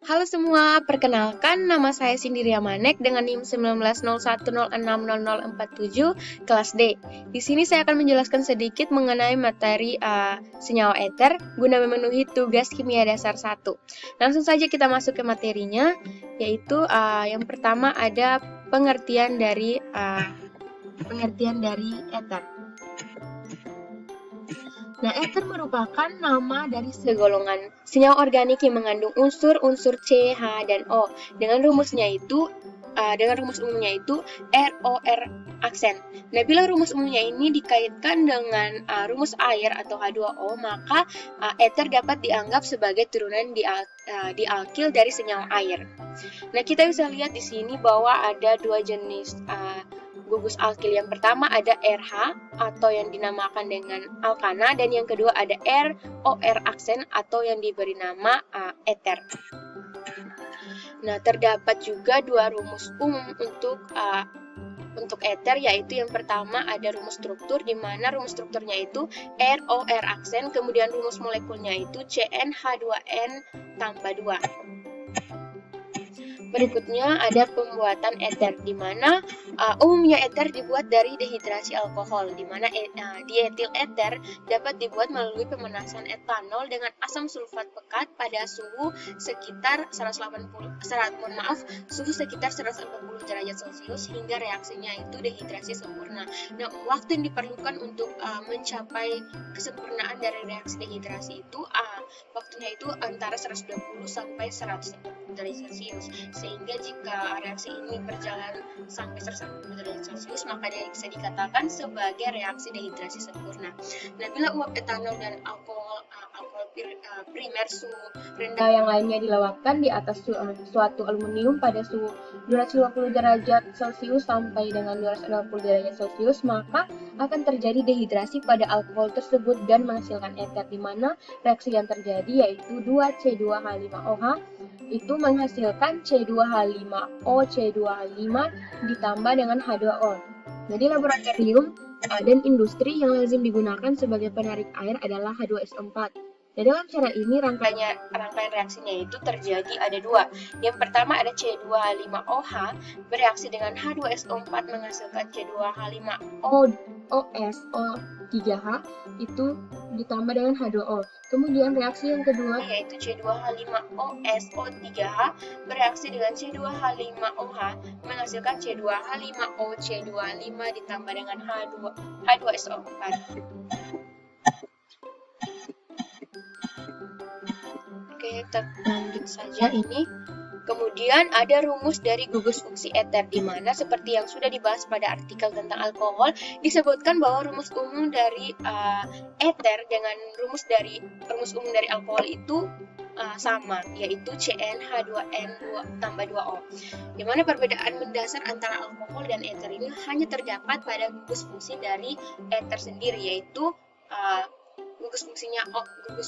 Halo semua, perkenalkan nama saya Cindy Riamanek dengan NIM 1901060047 kelas D. Di sini saya akan menjelaskan sedikit mengenai materi senyawa eter guna memenuhi tugas kimia dasar 1. Langsung saja kita masuk ke materinya, yaitu yang pertama ada pengertian dari eter. Nah, eter merupakan nama dari segolongan senyawa organik yang mengandung unsur-unsur C, H, dan O. Dengan rumus umumnya itu ROR aksen. Nah, bila rumus umumnya ini dikaitkan dengan rumus air atau H2O, maka eter dapat dianggap sebagai turunan dialkil dari senyawa air. Nah, kita bisa lihat di sini bahwa ada dua jenis gugus alkil. Yang pertama ada RH atau yang dinamakan dengan alkana, dan yang kedua ada ROR aksen atau yang diberi nama eter. Nah, terdapat juga dua rumus umum untuk eter, yaitu yang pertama ada rumus struktur, di mana rumus strukturnya itu ROR aksen, kemudian rumus molekulnya itu CnH2n tambah 2. Berikutnya ada pembuatan eter, di mana umumnya eter dibuat dari dehidrasi alkohol, di mana dietil eter dapat dibuat melalui pemanasan etanol dengan asam sulfat pekat pada suhu sekitar 140 derajat Celcius hingga reaksinya itu dehidrasi sempurna. Nah, waktu yang diperlukan untuk mencapai kesempurnaan dari reaksi dehidrasi itu waktunya itu antara 120 sampai 140 derajat Celcius. Sehingga jika reaksi ini berjalan sampai 140 derajat Celcius, maka dia bisa dikatakan sebagai reaksi dehidrasi sempurna. Nah, bila uap etanol dan alkohol primer suhu rendah yang lainnya dilewatkan di atas suatu aluminium pada suhu 250 derajat Celcius sampai dengan 260 derajat Celcius, maka akan terjadi dehidrasi pada alkohol tersebut dan menghasilkan eter, di mana reaksi yang terjadi yaitu 2C2H5OH itu menghasilkan C2H5O C2H5 ditambah dengan H2O. Nah, di laboratorium dan industri yang lazim digunakan sebagai penarik air adalah H2SO4. Nah, dalam cara ini rangkaian reaksinya itu terjadi ada dua. Yang pertama ada C2H5OH bereaksi dengan H2SO4 menghasilkan C2H5OSO3H itu ditambah dengan H2O. Kemudian reaksi yang kedua yaitu C2H5OSO3H bereaksi dengan C2H5OH menghasilkan C2H5OC25 ditambah dengan H2SO4. Oke, kita lanjut saja ini. Kemudian ada rumus dari gugus fungsi eter, di mana seperti yang sudah dibahas pada artikel tentang alkohol, disebutkan bahwa rumus umum dari eter dengan rumus umum dari alkohol itu sama, yaitu CnH2n tambah 2O. Di mana perbedaan mendasar antara alkohol dan eter ini hanya terdapat pada gugus fungsi dari eter sendiri, yaitu gugus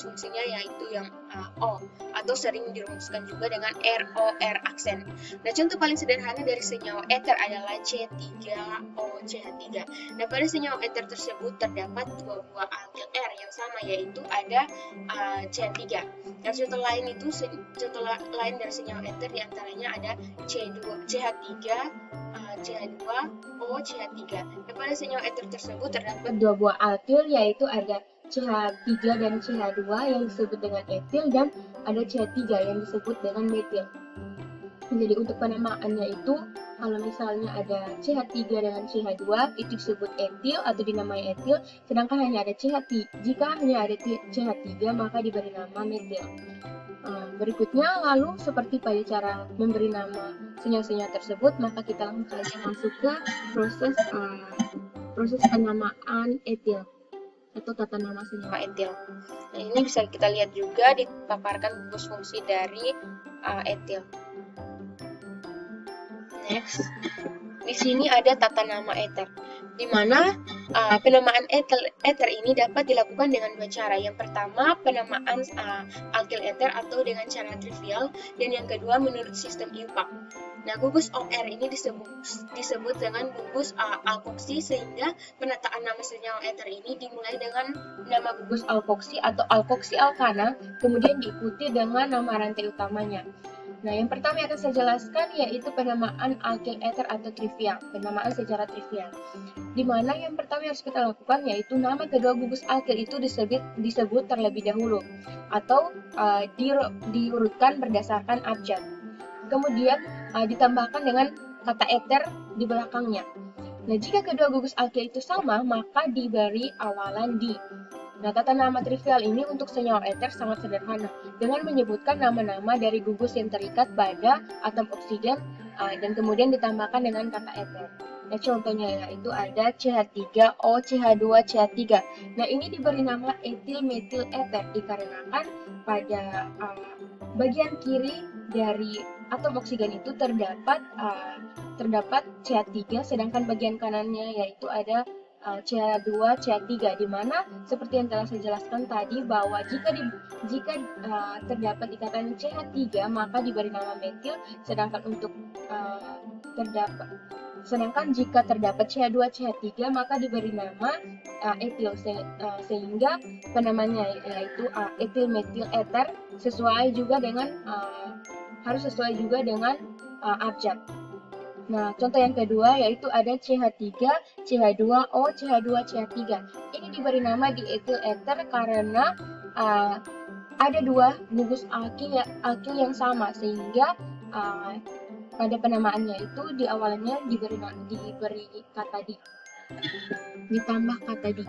fungsinya yaitu yang O, atau sering dirumuskan juga dengan ROR aksen. Nah, contoh paling sederhana dari senyawa eter adalah C3OCH3. Nah, pada senyawa eter tersebut terdapat dua buah alkil R yang sama, yaitu ada CH3. Dan contoh lain dari senyawa eter diantaranya ada CH3, CH2O, CH3. Nah, pada senyawa eter tersebut terdapat dua buah alkil, yaitu ada CH3 dan CH2 yang disebut dengan etil, dan ada CH3 yang disebut dengan metil. Jadi untuk penamaannya itu, kalau misalnya ada CH3 dengan CH2 itu disebut etil atau dinamai etil, sedangkan hanya ada CH3. Jika hanya ada CH3 maka diberi nama metil. Berikutnya, lalu seperti pada cara memberi nama senyawa-senyawa tersebut, maka kita langsung saja masuk ke proses penamaan etil atau tata nama senyawa etil. Nah, ini bisa kita lihat juga dipaparkan gugus fungsi dari etil. Next, di sini ada tata nama eter, di mana penamaan eter ini dapat dilakukan dengan dua cara. Yang pertama, penamaan alkil eter atau dengan cara trivial, dan yang kedua menurut sistem IUPAC. Nah, gugus OR ini disebut dengan gugus alkoksi, sehingga penataan nama senyawa eter ini dimulai dengan nama gugus alkoksi atau alkoksi alkana, kemudian diikuti dengan nama rantai utamanya. Nah, yang pertama yang akan saya jelaskan yaitu penamaan alkyl ether atau trivial, penamaan secara trivial. Di mana yang pertama yang harus kita lakukan yaitu nama kedua gugus alkyl itu disebut terlebih dahulu atau diurutkan berdasarkan abjad. Kemudian ditambahkan dengan kata ether di belakangnya. Nah, jika kedua gugus alkyl itu sama, maka diberi awalan di. Nah, tata nama trivial ini untuk senyawa ether sangat sederhana, dengan menyebutkan nama-nama dari gugus yang terikat pada atom oksigen dan kemudian ditambahkan dengan kata ether. Nah, contohnya yaitu ada CH3O, CH2, CH3. Nah, ini diberi nama etil metil ether dikarenakan pada bagian kiri dari atom oksigen itu terdapat CH3, sedangkan bagian kanannya yaitu ada CH2, CH3, di mana seperti yang telah saya jelaskan tadi bahwa jika terdapat ikatan CH3 maka diberi nama metil, sedangkan jika terdapat CH2, CH3 maka diberi nama etil, sehingga penamanya yaitu etil metil ether harus sesuai juga dengan abjad. Nah, contoh yang kedua yaitu ada CH3, CH2O, CH2, CH3. Ini diberi nama di etil ether karena ada dua gugus alkyl yang sama, sehingga pada penamaannya itu di awalnya diberi kata di, ditambah kata di.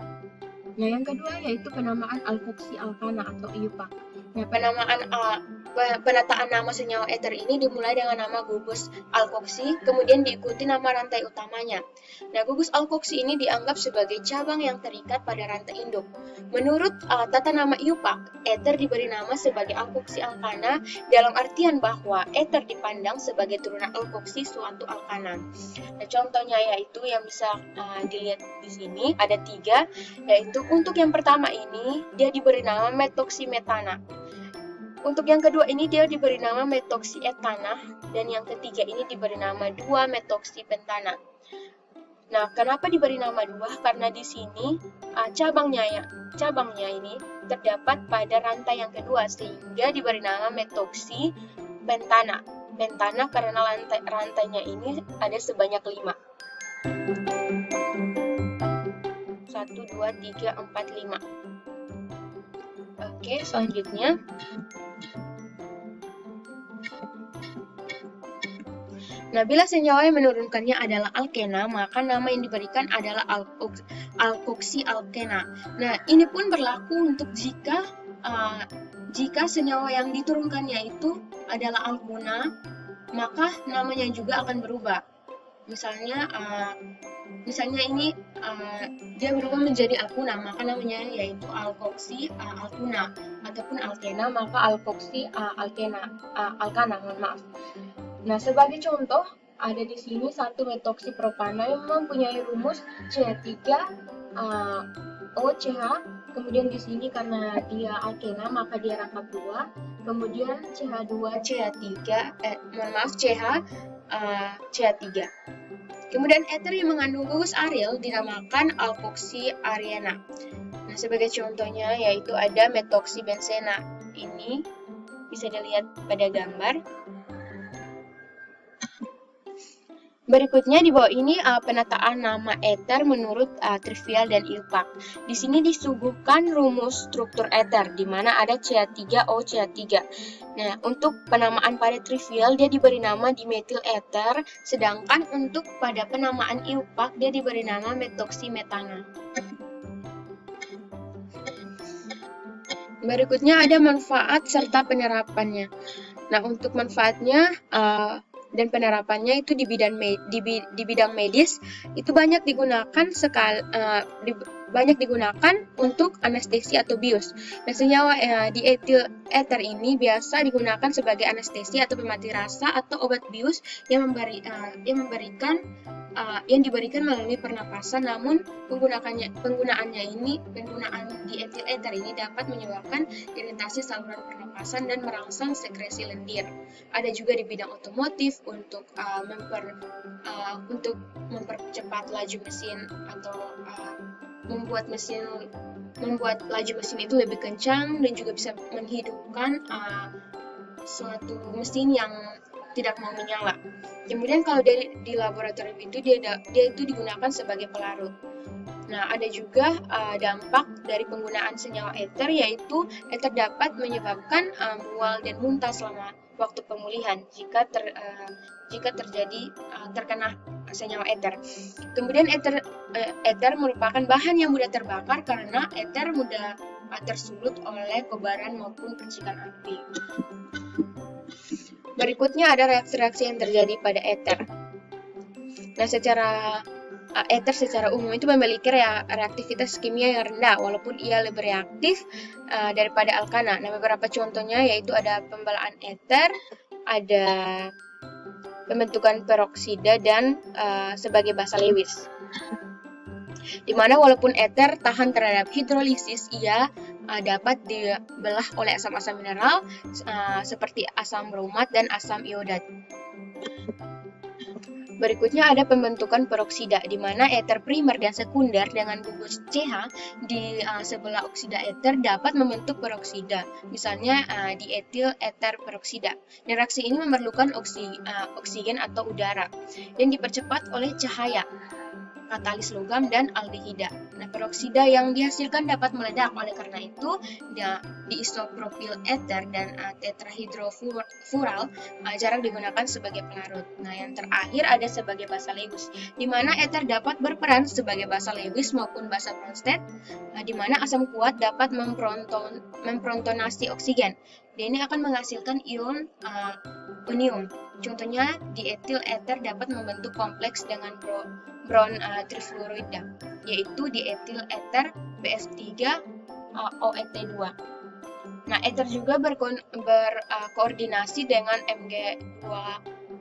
Nah, yang kedua yaitu penamaan alkoksi alkana atau IUPAC. Nah, penataan nama senyawa ether ini dimulai dengan nama gugus alkoksi, kemudian diikuti nama rantai utamanya. Nah, gugus alkoksi ini dianggap sebagai cabang yang terikat pada rantai induk. Menurut tata nama IUPAC, ether diberi nama sebagai alkoksi alkana dalam artian bahwa ether dipandang sebagai turunan alkoksi suatu alkana. Nah, contohnya yaitu yang bisa dilihat di sini ada 3, yaitu untuk yang pertama ini dia diberi nama metoksimetana. Untuk yang kedua ini dia diberi nama metoksietana, dan yang ketiga ini diberi nama 2-metoksipentana. Nah, kenapa diberi nama 2? Karena di sini cabangnya ini terdapat pada rantai yang kedua, sehingga diberi nama metoksipentana. Pentana karena rantainya ini ada sebanyak 5. 1, 2, 3, 4, 5. Oke, selanjutnya nah, bila senyawa yang menurunkannya adalah alkena, maka nama yang diberikan adalah alkoksi alkena. Nah, ini pun berlaku untuk jika senyawa yang diturunkannya itu adalah alkuna, maka namanya juga akan berubah. Misalnya ini dia berubah menjadi alkuna, maka namanya yaitu alkoksi alkuna, ataupun alkena maka alkoksi alkana, mohon maaf. Nah, sebagai contoh ada di sini 1-metoksipropana yang mempunyai rumus CH3OCH, kemudian di sini karena dia alkena maka dia rangkap 2, kemudian CH3. Kemudian ether yang mengandung gugus aryl dinamakan alkoksi aryena. Nah, sebagai contohnya yaitu ada metoksibenzena. Ini bisa dilihat pada gambar. Berikutnya di bawah ini penataan nama ether menurut trivial dan IUPAC. Di sini disuguhkan rumus struktur ether di mana ada CH3O CH3. Nah, untuk penamaan pada trivial dia diberi nama dimetil ether, sedangkan untuk pada penamaan IUPAC dia diberi nama metoksimetana. Berikutnya ada manfaat serta penerapannya. Nah, untuk manfaatnya dan penerapannya itu di bidang medis itu banyak digunakan untuk anestesi atau bius. Nah, senyawa di etil ether ini biasa digunakan sebagai anestesi atau pemati rasa atau obat bius yang diberikan melalui pernapasan. Namun penggunaan di etil ether ini dapat menyebabkan iritasi saluran pernapasan dan merangsang sekresi lendir. Ada juga di bidang otomotif untuk mempercepat laju mesin atau membuat laju mesin itu lebih kencang, dan juga bisa menghidupkan suatu mesin yang tidak mau menyala. Kemudian kalau di laboratorium itu dia itu digunakan sebagai pelarut. Nah, ada juga dampak dari penggunaan senyawa eter, yaitu eter dapat menyebabkan mual dan muntah selama waktu pemulihan jika terjadi terkena senyawa eter. Kemudian eter merupakan bahan yang mudah terbakar karena eter mudah tersulut oleh kobaran maupun percikan api. Berikutnya ada reaksi-reaksi yang terjadi pada eter. Nah, eter secara umum itu memiliki reaktivitas kimia yang rendah, walaupun ia lebih reaktif daripada alkana. Nah, beberapa contohnya yaitu ada pembelaan eter, ada pembentukan peroksida, dan sebagai basa Lewis. Dimana walaupun eter tahan terhadap hidrolisis, ia dapat dibelah oleh asam-asam mineral seperti asam bromat dan asam iodat. Berikutnya ada pembentukan peroksida, di mana eter primer dan sekunder dengan gugus CH di sebelah oksida eter dapat membentuk peroksida, misalnya dietil eter peroksida. Dan reaksi ini memerlukan oksigen atau udara, dan dipercepat oleh cahaya, katalis logam, dan aldehida. Nah, peroksida yang dihasilkan dapat meledak, oleh karena itu diisopropil eter dan tetrahidrofural jarang digunakan sebagai pelarut. Nah, yang terakhir ada sebagai basa Lewis, di mana eter dapat berperan sebagai basa Lewis maupun basa Bronsted, di mana asam kuat dapat memprotonasi oksigen. Dan ini akan menghasilkan ion onium. Contohnya, dietil eter dapat membentuk kompleks dengan boron trifluorida, yaitu dietil eter BF3OET2. Nah, eter juga berkoordinasi dengan Mg2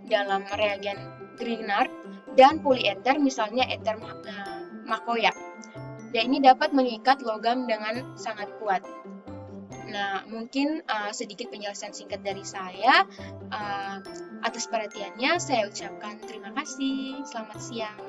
dalam reagen Grignard dan polieter, misalnya eter Macoya. Dan ini dapat mengikat logam dengan sangat kuat. Nah, mungkin sedikit penjelasan singkat dari saya. Atas perhatiannya, saya ucapkan terima kasih. Selamat siang.